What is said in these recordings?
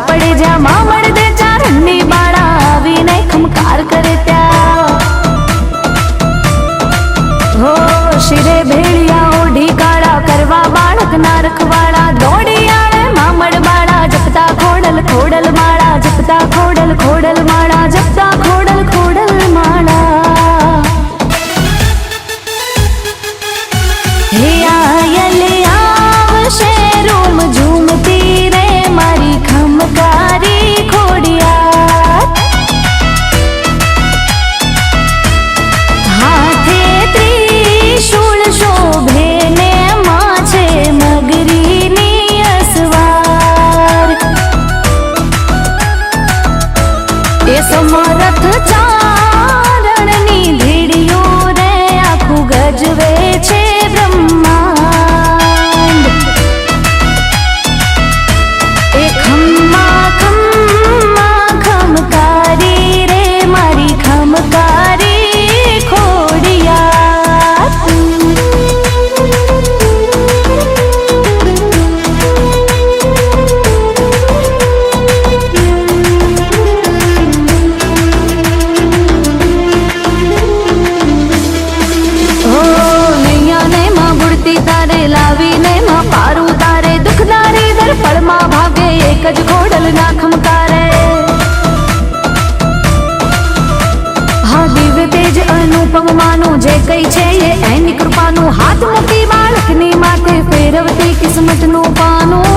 પડે જ્યાં મામડ દે ચારણની બાળા આવીને ખમકાર કરે ત્યાં હો શિરે ભેળિયા ઓઢી કાળા કરવા બાળક ના રખવાડા દોડી આણે મામડ બાળા જપતા ખોડલ ખોડલ માળા જપતા ખોડલ ખોડલ માળા જપતા ખોડલ ખોડલ માળા હે આયલ આવશે રૂમ ઝૂમતી રે મારી ખમકારી ખોડિયાર હાથે ત્રિશૂળ શોભે ને માછે મગરીની અસવાર એ સમરથ ચારણની ધીડીઓ રે આખું ગજવે છે બ્રહ્માંડ એ ખમ્મા ખમ્મા ખમકારી રે મારી ખમકારી ખોડિયાર હો નૈયાને માં બુડતી તારે લાવીને માં પારું તારે દુખદારી દર પળમાં ભાગે એક જ ખોડલ ના ખમકારે હા દિવ્ય તેજ અનુપમ માનું જે કઈ છે એ એની કૃપાનું હાથ મૂકી બાળકની માથે ફેરવતી કિસ્મતનું પાનું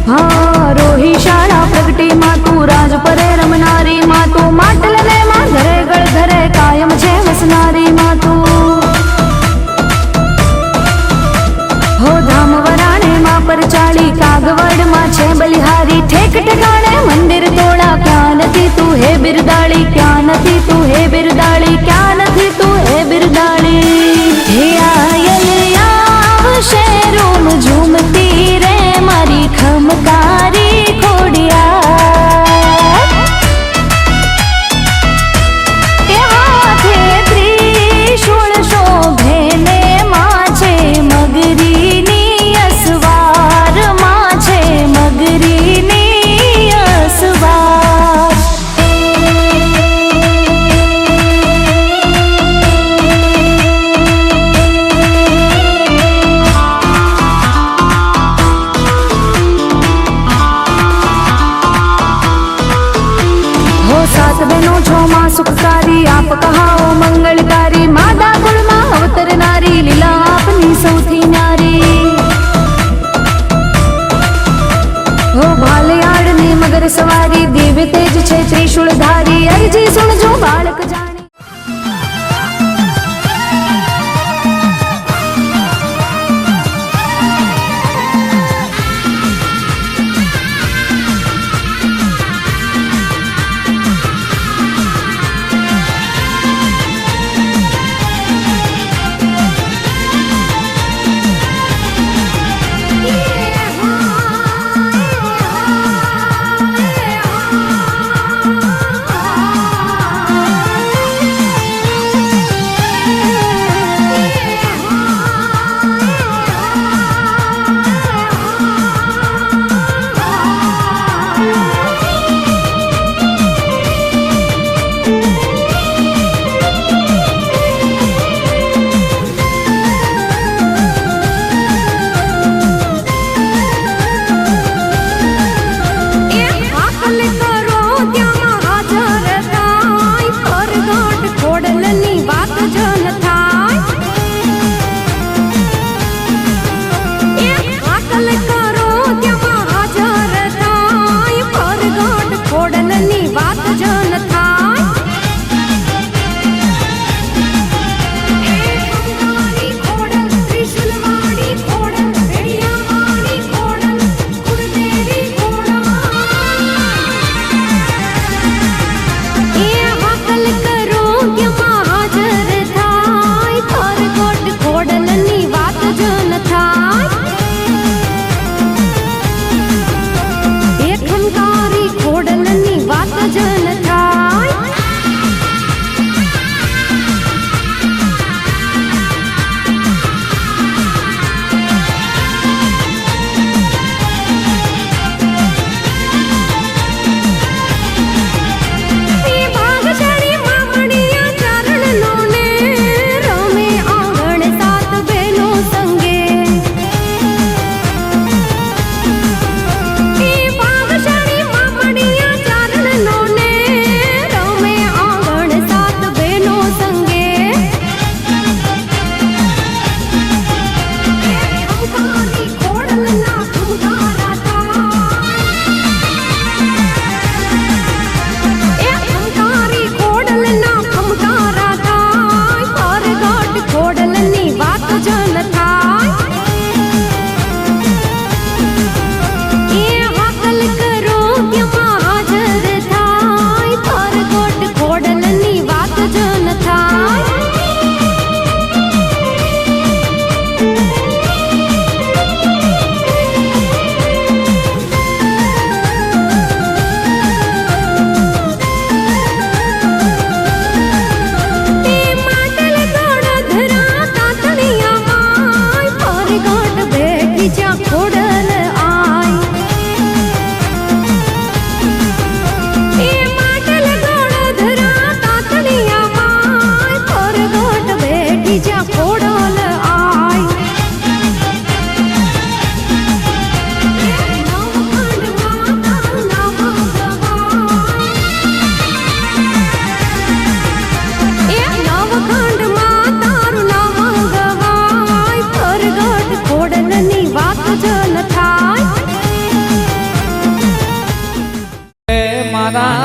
હા રોહી શાળા પ્રગટી માં તું રાજ પરે રમનારી માં તું માટલ ને માં ઘરે ગળ ઘરે કાયમ છે વસનારી માં તું હો ધામ વરાણે માં પર ચાળી કાગવડ માં છે બલિહારી ઠેક ઠેકાણે મંદિર તોડા ક્યાં નથી તું હે બિરદાળી ક્યાં નથી તું હે બિરદાળી ક્યાં નથી તું હે બિરદાળી હે આયલ આવશે રૂમ ઝૂમતી રે મારી ખમકારી ખોડિયાર એ હાથે ત્રિશૂળ શોભે ને માછે મગરીની અસવાર માછે મગરીની અસવાર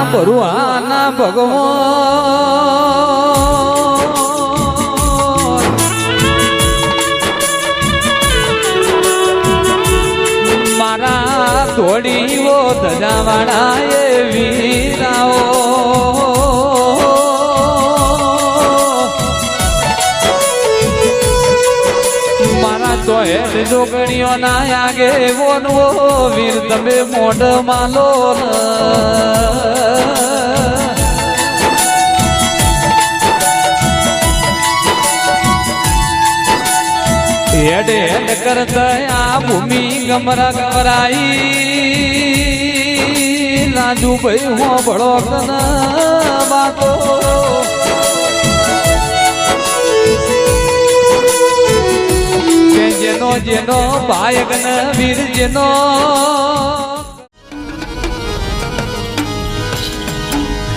બરુઆના ભગવાન મારા ધોળીઓ ધજાવાળા એ વીરાઓ તો હેડ જોગણીઓ ના આગે વોનવો વીર તમે મોઢ માલો હેડ હેડ કરતા આ ભૂમિ ગમરા ગમરાઈ લાજુ ભાઈ હો ભળો કન બાતો જેનો જેનો ભાયગન વીર જેનો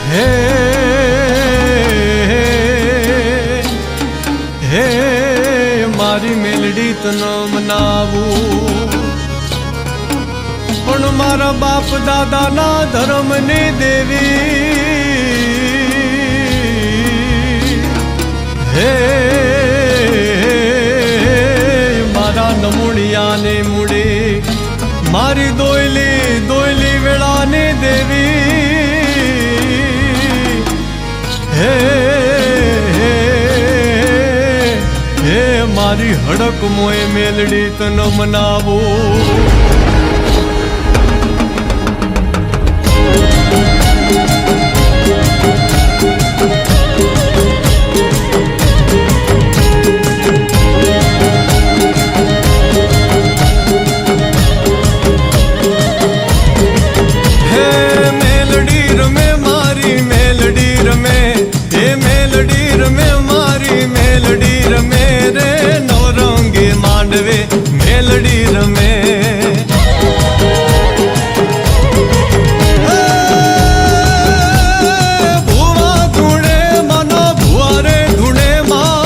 હે હે મારી મેલડી તનો મનાવું પણ મારા બાપ દાદાના ધર્મની દેવી હે નમુણિયાને મુડે મારી દોયલી વેળાને દેવી હે હે મારી હડક મોય મેલડી તનો મનાવો મેલડી રમે ભુવા ધૂણે મનો ભુવા રે ધૂણે માં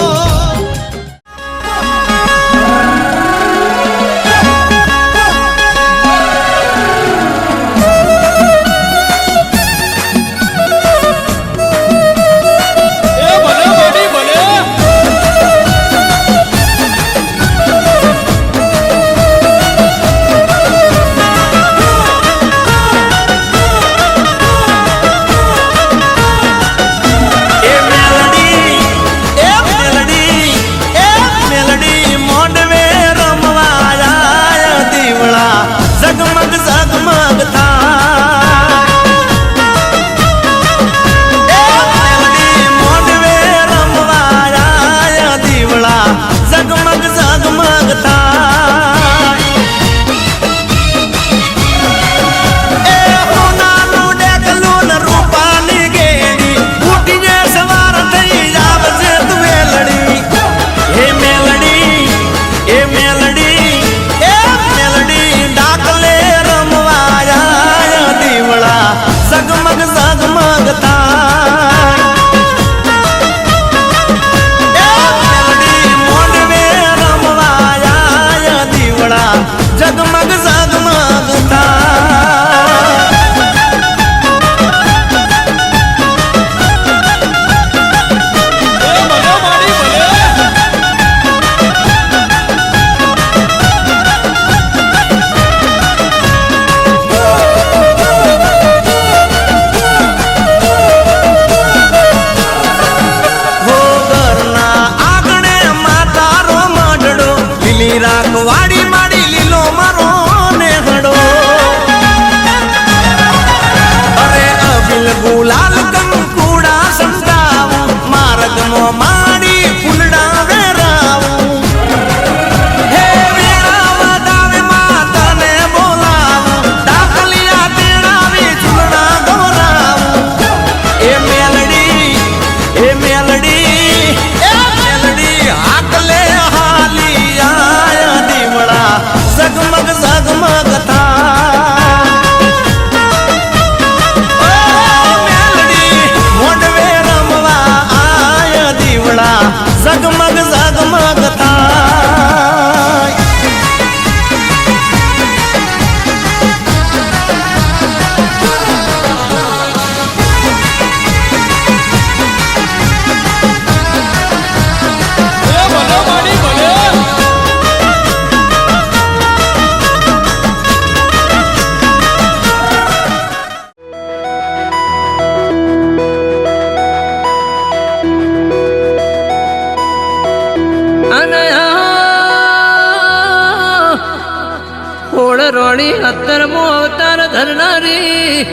રોણી 17મો અવતાર ધરનારી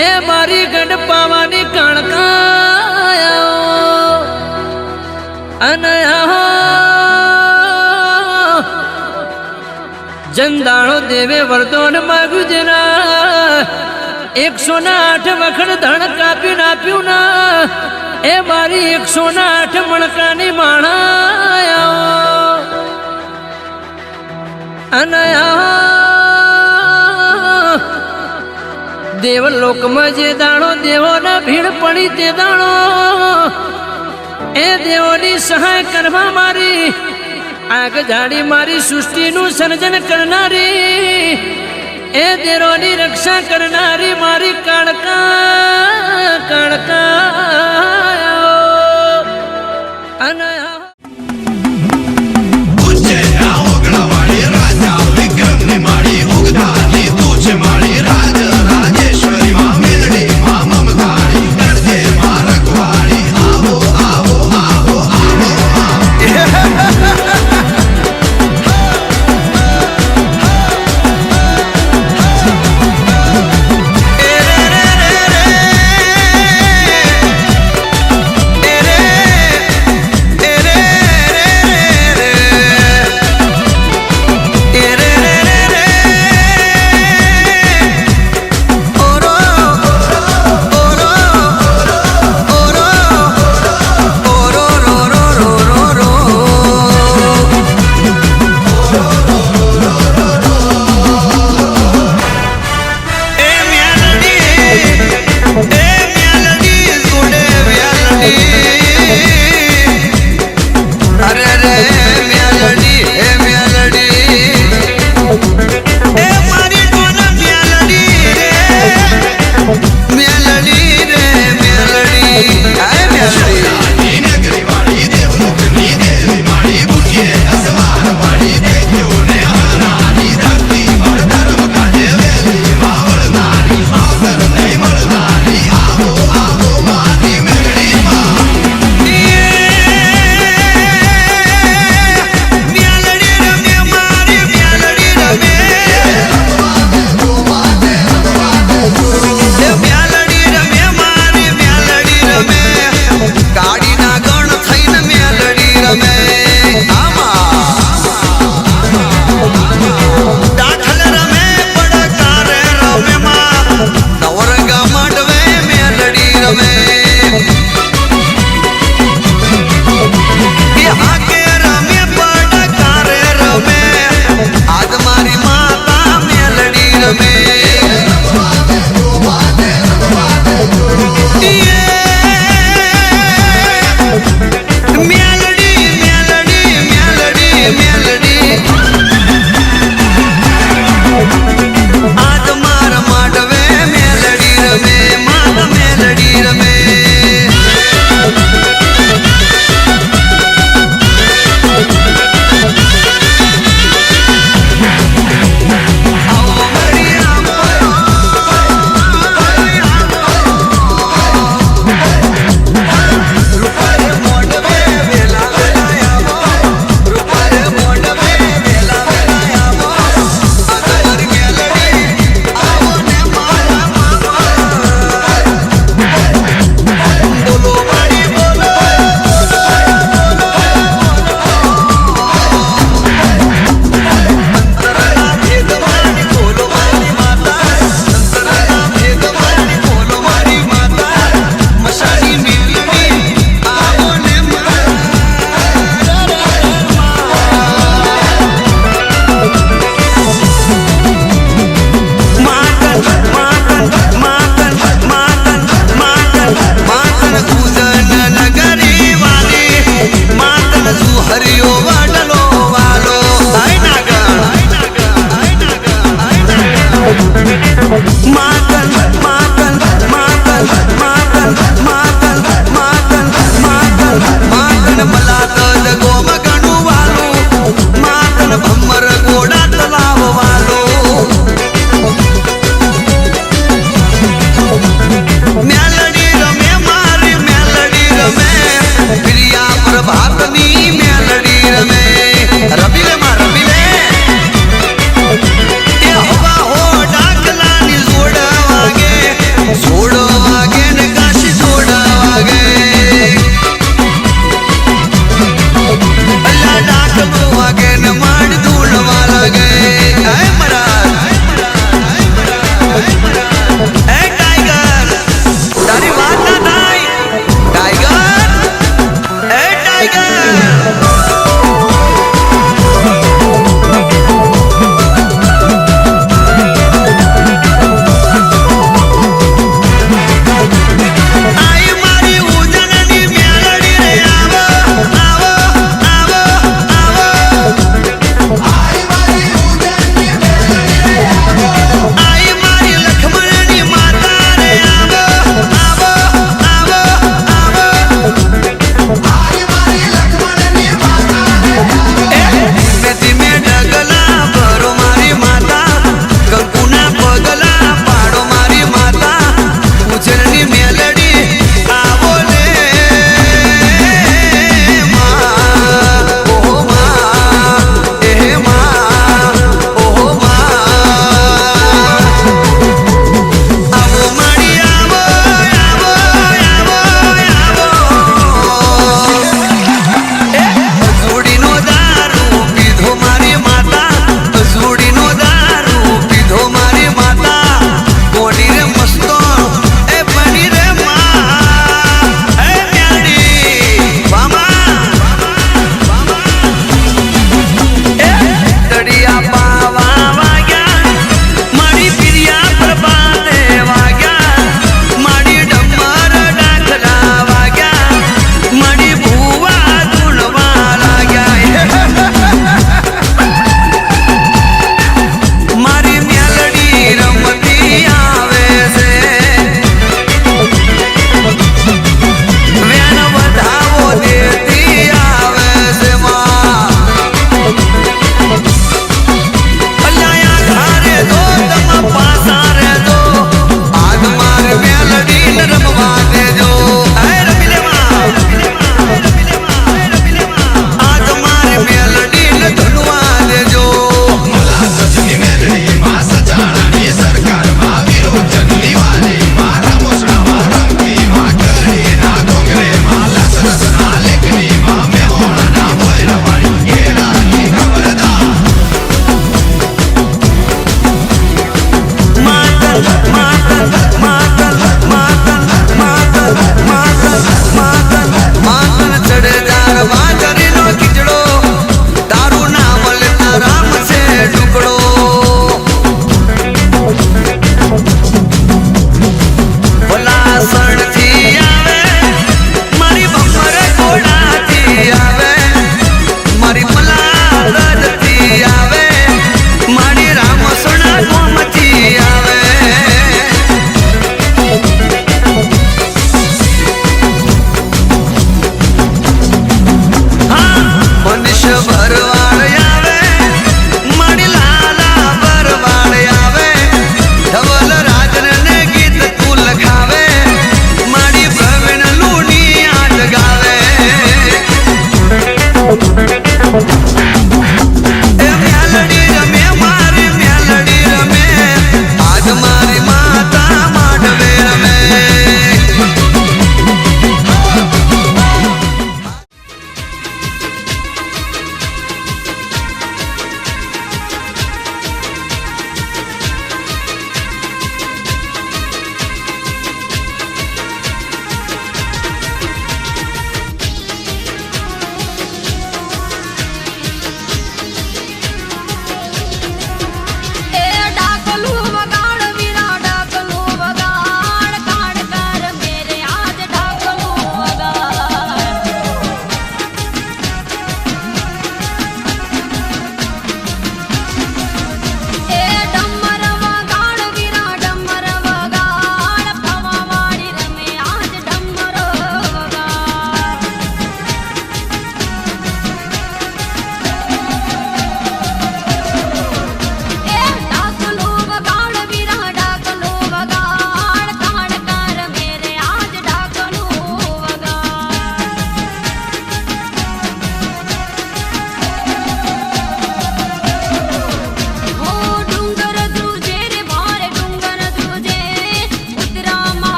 એ મારી ગઢ પાવાની કણકાયો અને જંદાળો દેવે વરદોન માગ્યું જેના 108 વખત ધણ કાપીને આપ્યું ના એ મારી 108 મણકાની માણા અને દેવલોકમાં જે દાણો દેવોના ભીડ પડી તે દાણો એ દેવોની સહાય કરવા મારી આગ જાડી મારી સૃષ્ટિનું સર્જન કરનારી એ દેરોની રક્ષા કરનારી મારી કાળકા કાળકા અને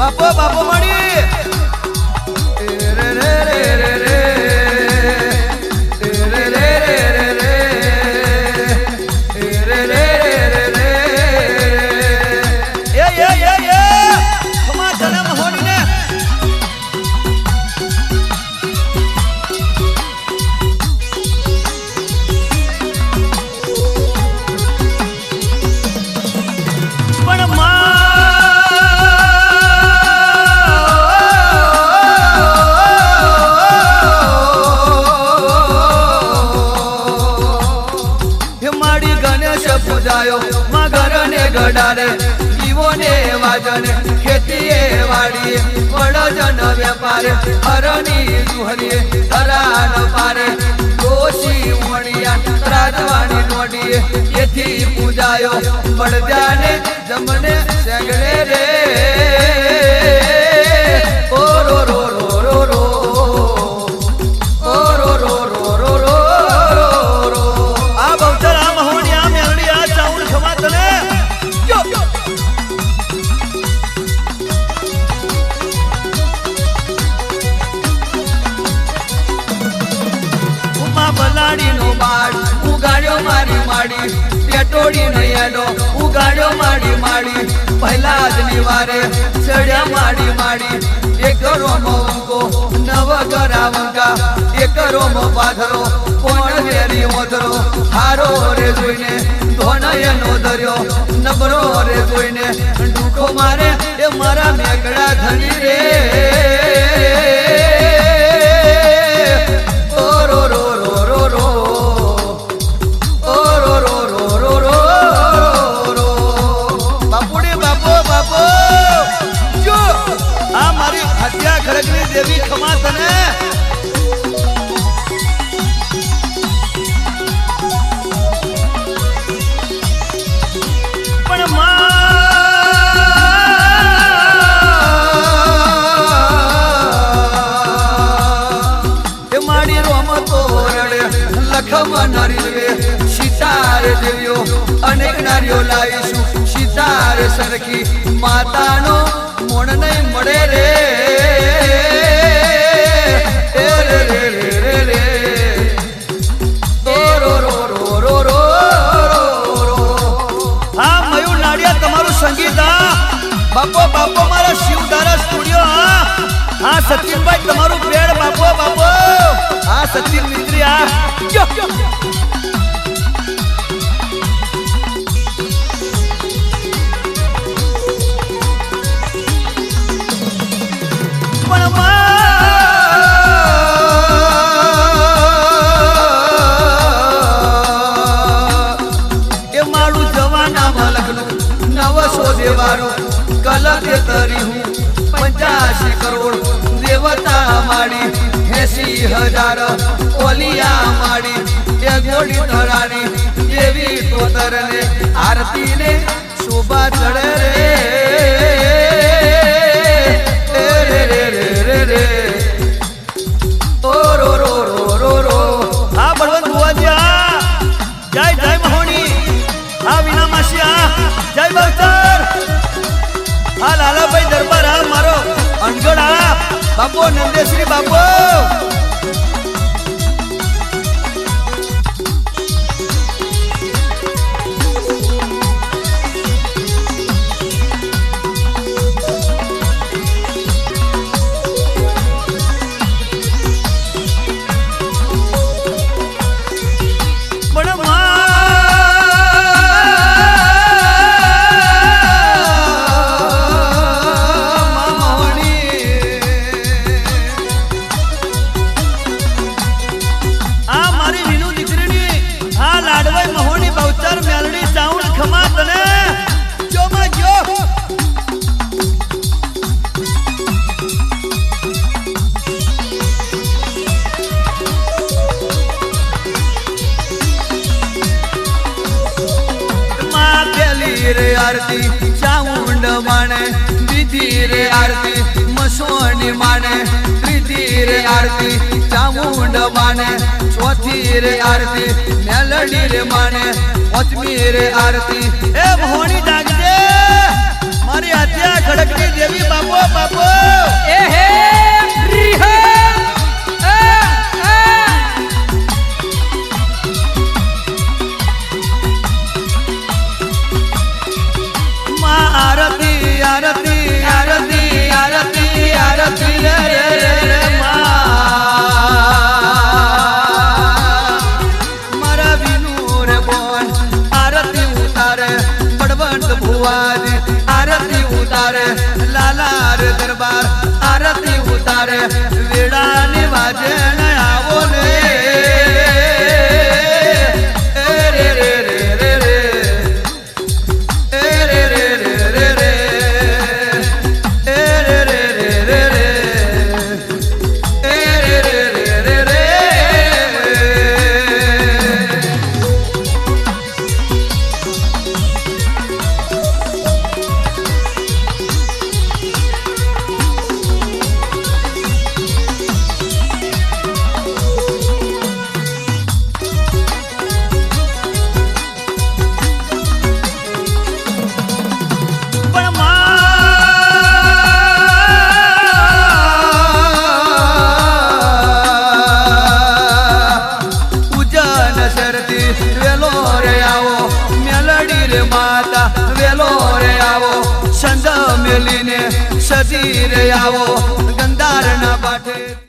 બાપો બાપો મળી રે રે રે રે રે ગડારે દીવો ને વાજને ખેતીએ વાડીએ વડજન વેપારે હરની દુહરીએ ધરાન પારે દોશી ઉમણિયા રાજવાણી નોડીએ એથી પૂજાયો બળજાને જમને સેગડે રે ઓ રો રો રો રો રો ઓ રો રો રો રો રો રો આ બહુચર આ મહોણી આ મેલડી આ ચાઉલ ખમા તને બલાડી નો બાળ ઉગાડ્યો મારી માડી પેટોડી નો એડો ઉગાડ્યો માડી માડી પહેલા જ નિવારે ચડ્યા માડી માડી એકરો મોંકો નવ કરાવંકા એકરો મો પાથરો કોણ વેરી મોથરો હારો રે જોઈને ધોનયનો દર્યો નબરો રે જોઈને ડૂકો મારે એ મારા મેકડા ધણી રે ખડકની દેવી ખમા તને પણ એ માડી રોમતો રડે લખમ નારી રે સિતારે દેવ્યો અનેક નારીઓ લાવીશું સિતારે સરખી માતાનો મોણ નહીં મળે રે બાપો બાપો મારા શિવધારા સ્ટુડિયો હા સચિનભાઈ તમારું પેડ બાપો બાપો હા સચિન મિત્રી આ એ મારું જવાના લગ્ન નવસો દેવાનું કલક તરી હું 85 કરોડ દેવતા માડી 80,000 ઓલિયા માડી એ ગોડી ધરાની દેવી ટોતરને આરતી ને શોભા ચડે રે રે રે રે રે ઓ રો રો રો રો રો હા બળવંત બુવાજી જય જય મહોણી હા વિના માસી જય બહુચર હા લાલાભાઈ દરબાર હા મારો અનગઢ બાપો નંદેશ્રી બાપો રે આરતી ચાઉંડ માણે દીધી રે આરતી મસોની માણે ત્રીજી રે આરતી ચાઉંડ માણે ચોથી રે આરતી મેલડી રે માણે પાંચમી રે આરતી એ મોહણી જાગજે મારી હત્યા ખડકની દેવી બાપો દરબાર આરતી ઉતારે વેળાની વાજે ન આવો ને માતા વેલો રે આવો સંદ મેલીને સજી રે આવો ગંધાર ના પાઠે